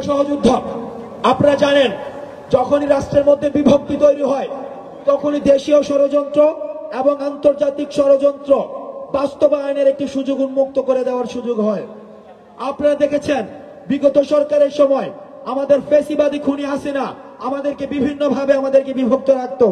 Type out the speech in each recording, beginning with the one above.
সহযোদ্ধা, আপনারা জানেন যখনই রাষ্ট্রের মধ্যে বিভক্তি তৈরি হয় তখনই দেশীয় ষড়যন্ত্র এবং আন্তর্জাতিক ষড়যন্ত্র বাস্তবায়নের একটি সুযোগ উন্মুক্ত করে দেওয়ার সুযোগ হয়। আপনারা দেখেছেন বিগত সরকারের সময় আমাদের ফ্যাসিবাদী খুনি হাসিনা আমাদেরকে বিভিন্নভাবে বিভক্ত রাখতো।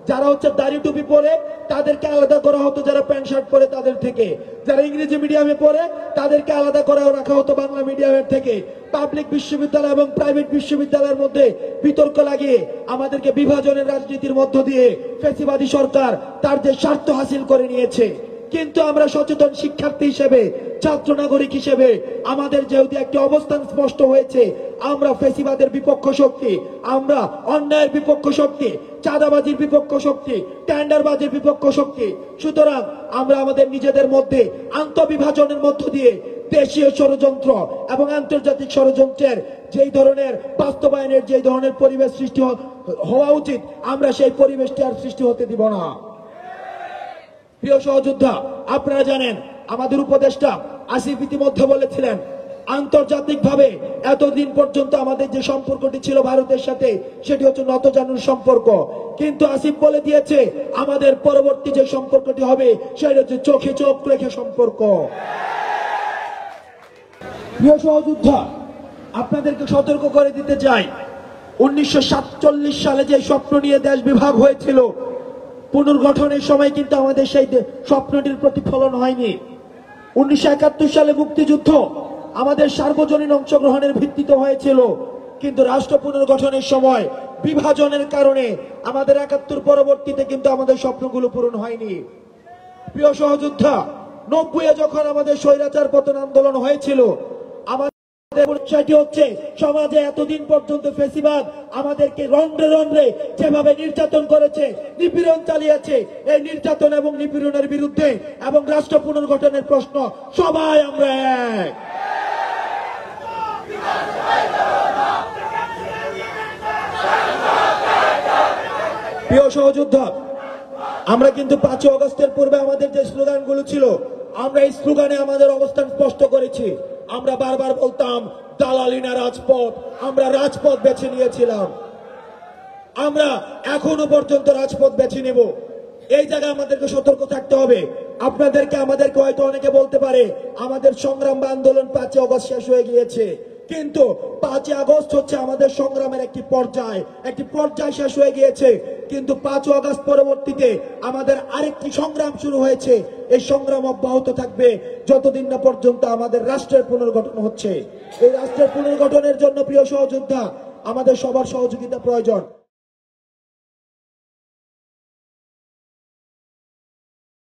যারা দাড়ি টুপি পরে তাদেরকে আলাদা করা হতো, যারা প্যান্ট শার্ট পরে তাদের থেকে, যারা ইংরেজি মিডিয়ামে পড়ে তাদেরকে আলাদা করে রাখা হতো বাংলা মিডিয়ামের থেকে। পাবলিক বিশ্ববিদ্যালয় এবং প্রাইভেট বিশ্ববিদ্যালয়ের মধ্যে বিতর্ক লাগিয়ে আমাদেরকে বিভাজনের রাজনীতির মধ্য দিয়ে ফ্যাসিবাদী সরকার তার যে স্বার্থ হাসিল করে নিয়েছে। কিন্তু আমরা সচেতন শিক্ষার্থী হিসেবে, ছাত্র নাগরিক হিসেবে আমাদের যেহেতু একটি অবস্থান স্পষ্ট হয়েছে, আমরা ফ্যাসিবাদের বিপক্ষ শক্তি, আমরা অন্যায়ের বিপক্ষ শক্তি, চাঁদাবাজির বিপক্ষ শক্তি, টেন্ডারবাজির বিপক্ষ শক্তি। সুতরাং আমরা আমাদের নিজেদের মধ্যে আন্তঃবিভাজনের মধ্য দিয়ে দেশীয় ষড়যন্ত্র এবং আন্তর্জাতিক ষড়যন্ত্রের যেই ধরনের বাস্তবায়নের যেই ধরনের পরিবেশ সৃষ্টি হওয়া উচিত, আমরা সেই পরিবেশটি আর সৃষ্টি হতে দিব না। প্রিয় সহযোদ্ধা, আপনারা জানেন আমাদের উপদেষ্টা আসিফ ইতিমধ্যে বলেছিলেন আন্তর্জাতিকভাবে এতদিন পর্যন্ত আমাদের যে সম্পর্কটি ছিল ভারতের সাথে সেটি হচ্ছে নতজানুর সম্পর্ক, কিন্তু আসিফ বলে দিয়েছে আমাদের পরবর্তী যে সম্পর্কটি হবে সেটা হচ্ছে চোখে চোখ রেখে সম্পর্ক। প্রিয় সহযোদ্ধা, আপনাদেরকে সতর্ক করে দিতে চাই 1947 সালে যে স্বপ্ন নিয়ে দেশ বিভাগ হয়েছিল, পুনর্গঠনের সময় কিন্তু আমাদের সেই স্বপ্নটির প্রতিফলন হয়নি। 1971 সালে মুক্তিযুদ্ধ আমাদের সার্বজনীন অংশগ্রহণের ভিত্তিতে হয়েছিল, কিন্তু রাষ্ট্র পুনর্গঠনের সময় বিভাজনের কারণে আমাদের 71 পরবর্তীতে কিন্তু আমাদের স্বপ্নগুলো পূরণ হয়নি। প্রিয় সহযোদ্ধা, 90-এ যখন আমাদের স্বৈরাচার পতন আন্দোলন হয়েছিল, সমাজে এতদিন পর্যন্ত ফ্যাসিবাদ আমাদেরকে রন্ধ্রে রন্ধ্রে যেভাবে নির্যাতন করেছে, নিপীড়ন চালিয়েছে, এই নির্যাতন এবং নিপীড়নের বিরুদ্ধে এবং রাষ্ট্র পুনর্গঠনের প্রশ্ন সবাই আমরা এক। প্রিয় সহযোদ্ধা, আমরা কিন্তু 5 আগস্টের পূর্বে আমাদের যে স্লোগানগুলো ছিল, আমরা এই স্লোগানে আমাদের অবস্থান স্পষ্ট করেছি। আমরা বারবার বলতাম দালালি না রাজপথ, আমরা রাজপথ বেছে নিয়েছিলাম, আমরা এখনো পর্যন্ত রাজপথ বেছে নেব। এই জায়গায় আমাদেরকে সতর্ক থাকতে হবে। আমাদেরকে হয়তো অনেকে বলতে পারে আমাদের সংগ্রাম বা আন্দোলন 5 আগস্ট শেষ হয়ে গিয়েছে, কিন্তু 5 আগস্ট হচ্ছে আমাদের সংগ্রামের একটি পর্যায় শেষ হয়ে গিয়েছে, কিন্তু 5 আগস্ট পরবর্তীতে আমাদের আরেকটি সংগ্রাম শুরু হয়েছে। এই সংগ্রাম অব্যাহত থাকবে যতদিন না পর্যন্ত আমাদের রাষ্ট্রের পুনর্গঠন হচ্ছে। এই রাষ্ট্রের পুনর্গঠনের জন্য প্রিয় সহযোদ্ধা, আমাদের সবার সহযোগিতা প্রয়োজন।